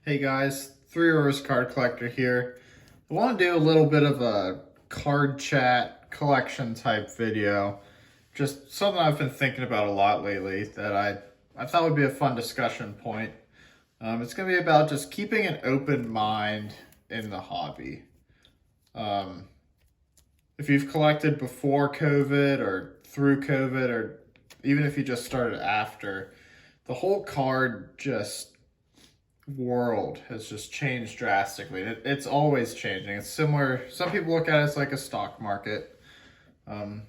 Hey guys, Three Rivers Card Collector here. I want to do a little bit of a card chat collection type video. Just something I've been thinking about a lot lately that I thought would be a fun discussion point. It's going to be about just keeping an open mind in the hobby. Um, if you've collected before COVID or through COVID, or even if you just started after, the whole card just world has just changed drastically. It's always changing. It's similar. Some people look at it as like a stock market, um,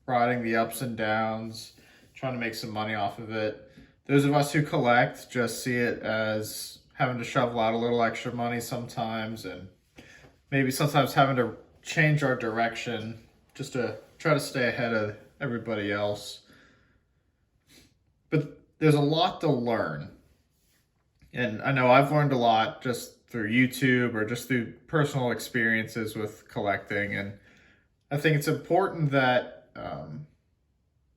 riding the ups and downs, trying to make some money off of it. Those of us who collect just see it as having to shovel out a little extra money sometimes, and maybe sometimes having to change our direction just to try to stay ahead of everybody else. But there's a lot to learn. And I know I've learned a lot just through YouTube or just through personal experiences with collecting. And I think it's important that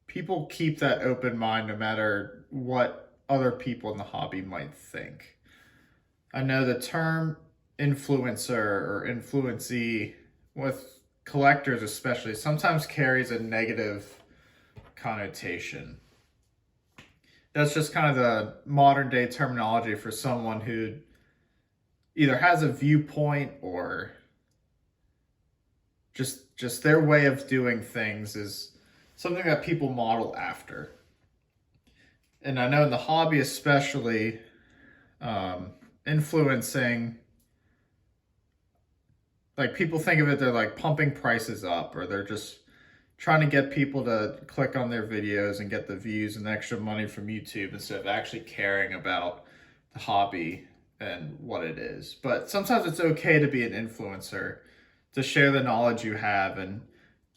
people keep that open mind no matter what other people in the hobby might think. I know the term influencer or influencee with collectors especially sometimes carries a negative connotation. That's just kind of the modern day terminology for someone who either has a viewpoint or just their way of doing things is something that people model after. And I know in the hobby especially, influencing, like people think of it, they're like pumping prices up, or they're just trying to get people to click on their videos and get the views and the extra money from YouTube instead of actually caring about the hobby and what it is. But sometimes it's okay to be an influencer, to share the knowledge you have and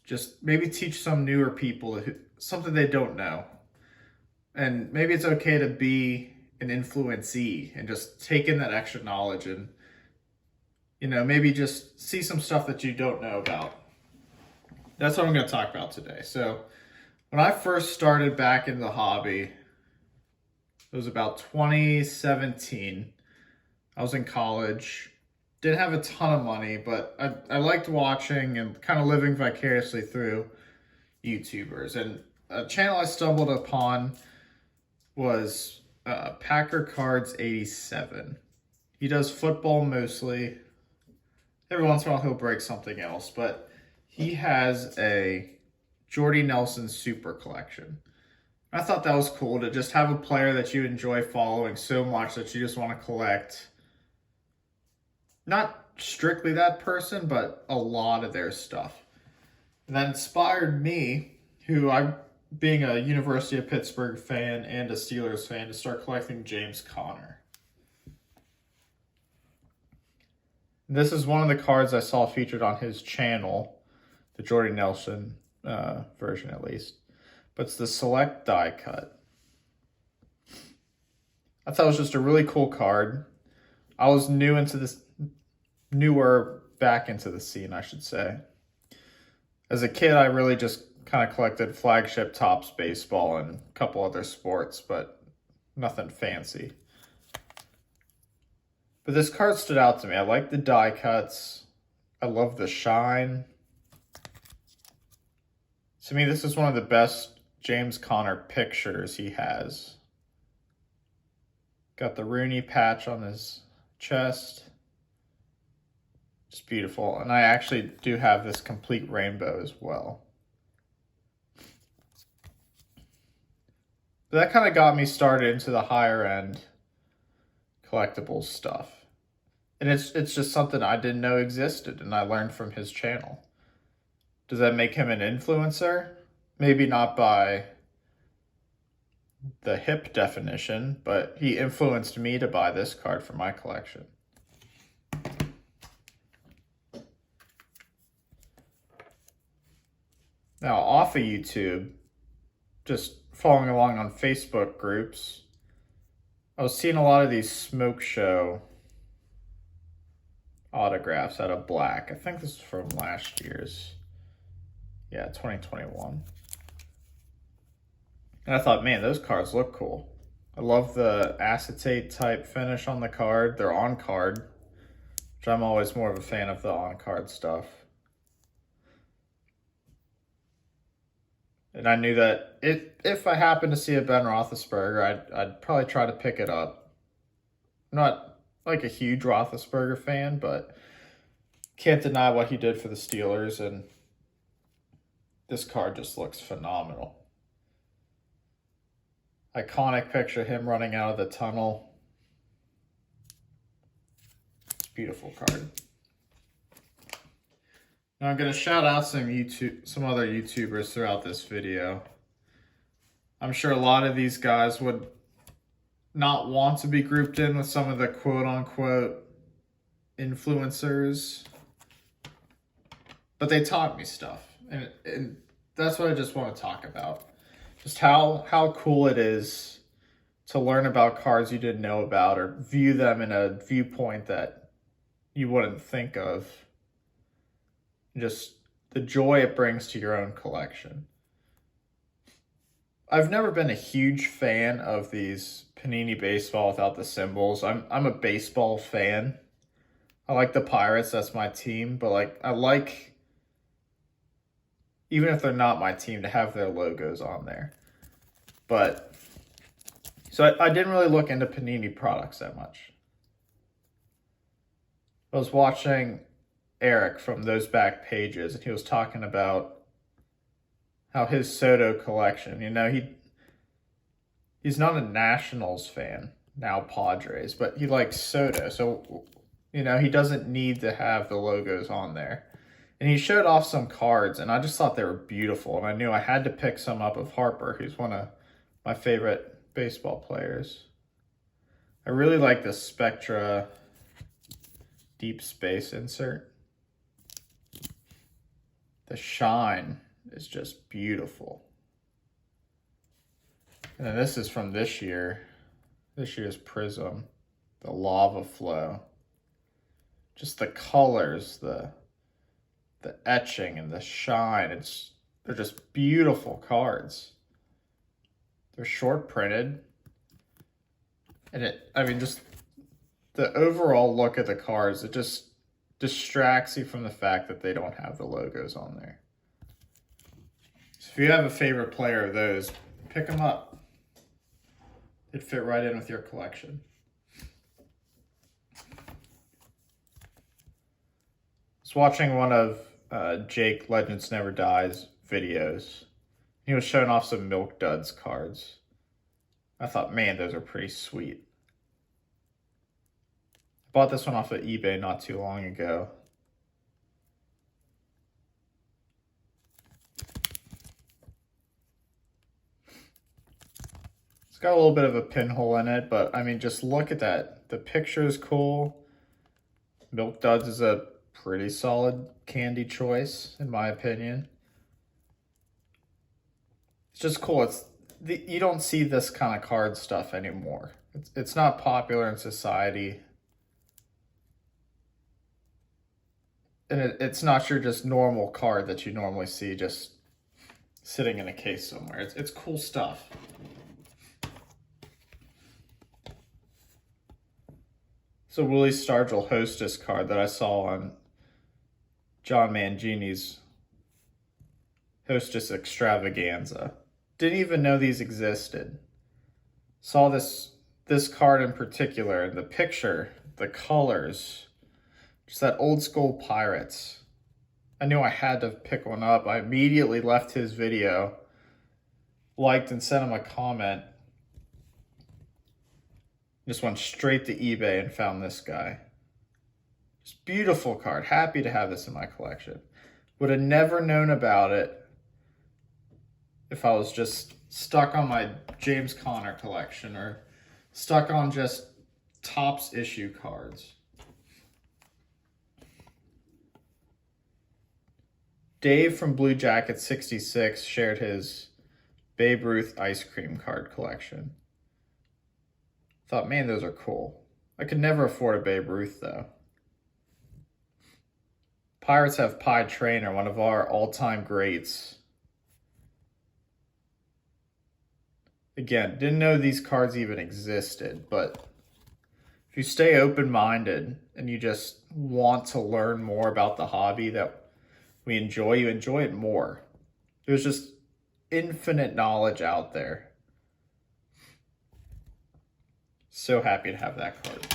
just maybe teach some newer people something they don't know. And maybe it's okay to be an influencee and just take in that extra knowledge and, maybe just see some stuff that you don't know about. That's what I'm going to talk about today. So when I first started back in the hobby, it was about 2017. I was in college, didn't have a ton of money, but I liked watching and kind of living vicariously through YouTubers. And a channel I stumbled upon was Packer Cards 87. He does football mostly. Every once in a while he'll break something else, but he has a Jordy Nelson super collection. I thought that was cool to just have a player that you enjoy following so much that you just want to collect. Not strictly that person, but a lot of their stuff. And that inspired me, being a University of Pittsburgh fan and a Steelers fan, to start collecting James Conner. This is one of the cards I saw featured on his channel, the Jordy Nelson version at least, but it's the select die cut. I thought it was just a really cool card. I was newer back into the scene, I should say. As a kid, I really just kind of collected flagship Topps baseball and a couple other sports, but nothing fancy. But this card stood out to me. I like the die cuts. I love the shine. To me, this is one of the best James Conner pictures he has. Got the Rooney patch on his chest. It's beautiful. And I actually do have this complete rainbow as well. But that kind of got me started into the higher end collectibles stuff. And it's just something I didn't know existed, and I learned from his channel. Does that make him an influencer? Maybe not by the hip definition, but he influenced me to buy this card for my collection. Now, off of YouTube, just following along on Facebook groups, I was seeing a lot of these smoke show autographs out of black. I think this is from last year's, 2021. And I thought, man, those cards look cool. I love the acetate type finish on the card. They're on card, which I'm always more of a fan of the on card stuff. And I knew that if I happened to see a Ben Roethlisberger, I'd probably try to pick it up. I'm not like a huge Roethlisberger fan, but can't deny what he did for the Steelers, and this card just looks phenomenal. Iconic picture of him running out of the tunnel. It's a beautiful card. Now I'm going to shout out some other YouTubers throughout this video. I'm sure a lot of these guys would not want to be grouped in with some of the quote-unquote influencers, but they taught me stuff, and that's what I just want to talk about. Just how cool it is to learn about cards you didn't know about, or view them in a viewpoint that you wouldn't think of. Just the joy it brings to your own collection. I've never been a huge fan of these Panini baseball without the symbols. I'm a baseball fan. I like the Pirates, that's my team, but like I like, even if they're not my team, to have their logos on there. But so I didn't really look into Panini products that much. I was watching Eric from Those Back Pages, and he was talking about how his Soto collection, you know, he's not a Nationals fan, now Padres, but he likes Soto. So, you know, he doesn't need to have the logos on there. And he showed off some cards, and I just thought they were beautiful. And I knew I had to pick some up of Harper, who's one of my favorite baseball players. I really like the Spectra Deep Space insert. The shine is just beautiful. And then this is from this year's Prism, the Lava Flow. Just the colors, the etching and the shine, they're just beautiful cards. They're short printed. And just the overall look at the cards, it just distracts you from the fact that they don't have the logos on there. So if you have a favorite player of those, pick them up. They'd fit right in with your collection. I was watching one of Jake Legends Never Dies videos. He was showing off some Milk Duds cards. I thought, man, those are pretty sweet. I bought this one off of eBay not too long ago. It's got a little bit of a pinhole in it, but I mean, just look at that. The picture is cool. Milk Duds is a pretty solid candy choice, in my opinion. It's just cool. You don't see this kind of card stuff anymore. It's not popular in society. And it's not your just normal card that you normally see just sitting in a case somewhere. It's cool stuff. It's a Willie Stargell Hostess card that I saw on John Mangini's Hostess Extravaganza. Didn't even know these existed. Saw this card in particular, and the picture, the colors, just that old school Pirates. I knew I had to pick one up. I immediately left his video, liked and sent him a comment. Just went straight to eBay and found this guy. Just beautiful card. Happy to have this in my collection. Would have never known about it if I was just stuck on my James Conner collection or stuck on just Topps issue cards. Dave from Blue Jacket 66 shared his Babe Ruth ice cream card collection. Thought, man, those are cool. I could never afford a Babe Ruth, though. Pirates have Pie Traynor, one of our all-time greats. Again, didn't know these cards even existed, but if you stay open-minded and you just want to learn more about the hobby that we enjoy, you enjoy it more. There's just infinite knowledge out there. So happy to have that card.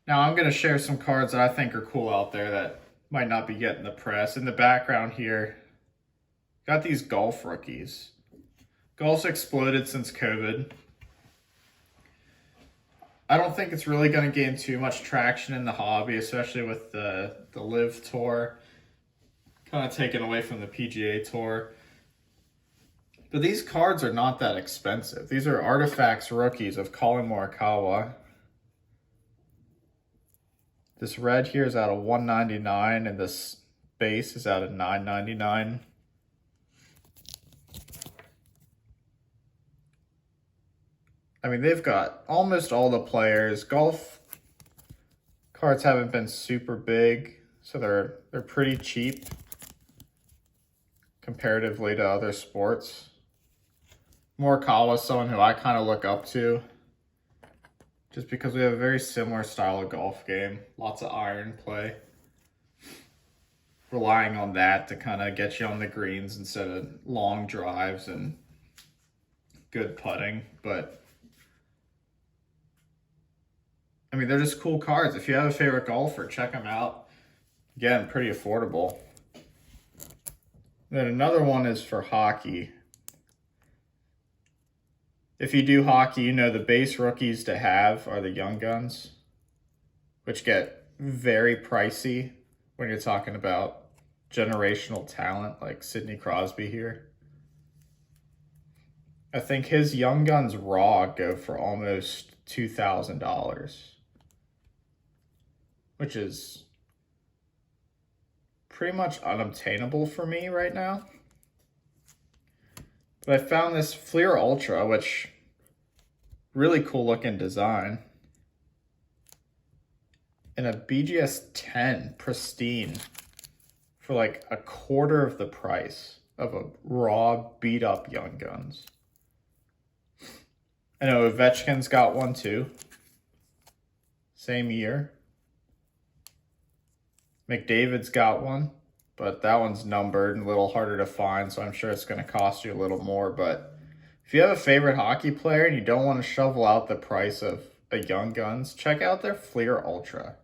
Now I'm going to share some cards that I think are cool out there that might not be getting the press. In the background here, got these golf rookies. Golf's exploded since COVID. I don't think it's really going to gain too much traction in the hobby, especially with the Live Tour kind of taken away from the PGA Tour. But these cards are not that expensive. These are Artifacts rookies of Colin Morikawa. This red here is out of $199 and this base is out of $9.99. I mean, they've got almost all the players. Golf cards haven't been super big, so they're pretty cheap comparatively to other sports. Morikawa is someone who I kind of look up to, just because we have a very similar style of golf game. Lots of iron play. Relying on that to kind of get you on the greens instead of long drives and good putting. But I mean, they're just cool cards. If you have a favorite golfer, check them out. Again, pretty affordable. Then another one is for hockey. If you do hockey, you know the base rookies to have are the Young Guns, which get very pricey when you're talking about generational talent like Sidney Crosby here. I think his Young Guns raw go for almost $2,000, which is pretty much unobtainable for me right now. But I found this Fleer Ultra, which really cool looking design, in a BGS 10 pristine for like a quarter of the price of a raw beat up Young Guns. I know Ovechkin's got one too. Same year. McDavid's got one, but that one's numbered and a little harder to find, so I'm sure it's going to cost you a little more. But if you have a favorite hockey player and you don't want to shovel out the price of a Young Guns, check out their Fleer Ultra.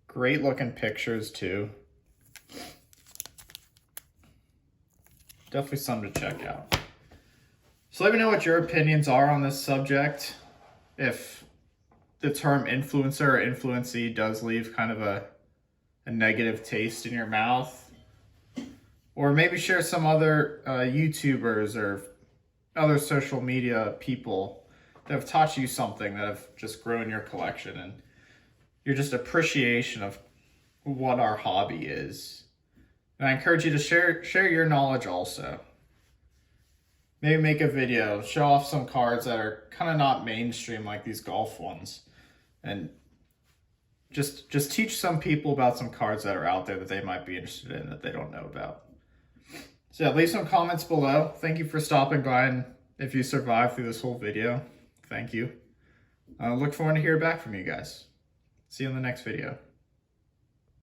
Great looking pictures too. Definitely something to check out. So let me know what your opinions are on this subject. If the term influencer or influencee does leave kind of a negative taste in your mouth. Or maybe share some other YouTubers or other social media people that have taught you something that have just grown your collection and your just appreciation of what our hobby is. And I encourage you to share your knowledge also. Maybe make a video, show off some cards that are kind of not mainstream like these golf ones. And just teach some people about some cards that are out there that they might be interested in that they don't know about. So yeah, leave some comments below. Thank you for stopping by, and if you survived through this whole video, thank you. I look forward to hearing back from you guys. See you in the next video.